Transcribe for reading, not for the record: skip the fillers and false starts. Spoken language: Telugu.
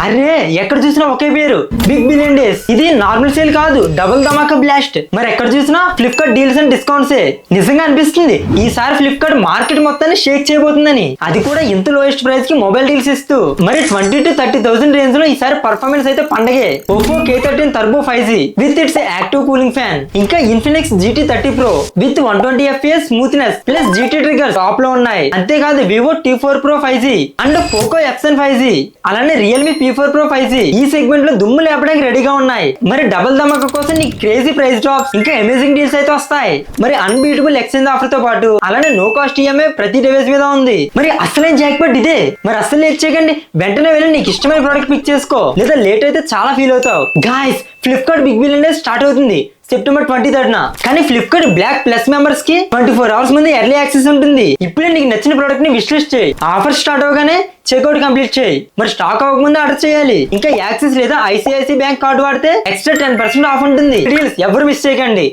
అరే ఎక్కడ చూసినా ఒకే పేరు, బిగ్ బిలియన్ డేస్. ఇది నార్మల్ సేల్ కాదు, డబుల్ ధమాకా బ్లాస్ట్. మరి ఎక్కడ చూసినా ఫ్లిప్కార్ట్ డీల్స్ అండ్ డిస్కౌంట్స్. నిజంగా అనిపిస్తుంది ఈసారి ఫ్లిప్కార్ట్ మార్కెట్ మొత్తాన్ని షేక్ చేయబోతుందని, అది కూడా ఇంత లోయెస్ట్ ప్రైస్ కి మొబైల్ డీల్స్ ఇస్తూ. మరి 20,000 to 30,000 రేంజ్ లో ఈసారి పర్ఫార్మెన్స్ అయితే పండగే. Oppo K13 Turbo 5G with its active cooling fan, ఇంకా Infinix GT30 Pro with 120 FPS smoothness plus GT triggers top లో ఉన్నాయి. అంతేకాదు Vivo T4 Pro 5G and Poco X9 5G, అలానే Realme P4 Pro 5G ఈ సెగ్మెంట్ లో దుమ్ము లేపడానికి రెడీగా ఉన్నాయి. మరి డబుల్ ధమాకా కోసం నీకు క్రేజీ ప్రైస్ డ్రాప్స్ ఇంకా అమేజింగ్ డీల్స్ అయితే వస్తాయి. మరి అన్బీటబుల్ ఎక్స్చేంజ్ ఆఫర్ తో పాటు అలానే నో కాస్ట్ ఈఎంఐ ప్రతి డివైస్ మీద ఉంది. మరి అసలైన జాక్పాట్ ఇదే. మరి అసలు లేట్ చేయకండి, వెంటనే వెళ్ళి నీకు ఇష్టమైన ప్రోడక్ట్ పిక్ చేసుకో, లేదా లేట్ అయితే చాలా ఫీల్ అవుతావు. Guys, Flipkart big billion days start అవుతుంది సెప్టెంబర్ 23rd. కానీ ఫ్లిప్కార్ట్ బ్లాక్ ప్లస్ మెంబర్స్ కి 24 hours ముందు ఎర్లీ యాక్సెస్ ఉంటుంది. ఇప్పుడే నీకు నచ్చిన ప్రోడక్ట్ ని విష్ లిస్ట్ చేయి, ఆఫర్ స్టార్ట్ అవగానే చెక్అౌట్ కంప్లీట్ చేయి. మరి స్టాక్ అవ్వకముందు ఆర్డర్ చేయాలి. ఇంకా యాక్సెస్ లేదా ICICI బ్యాంక్ కార్డు వాడితే ఎక్స్ట్రా 10% ఆఫ్ ఉంటుంది. డీల్స్ ఎవరు మిస్ చేయకండి.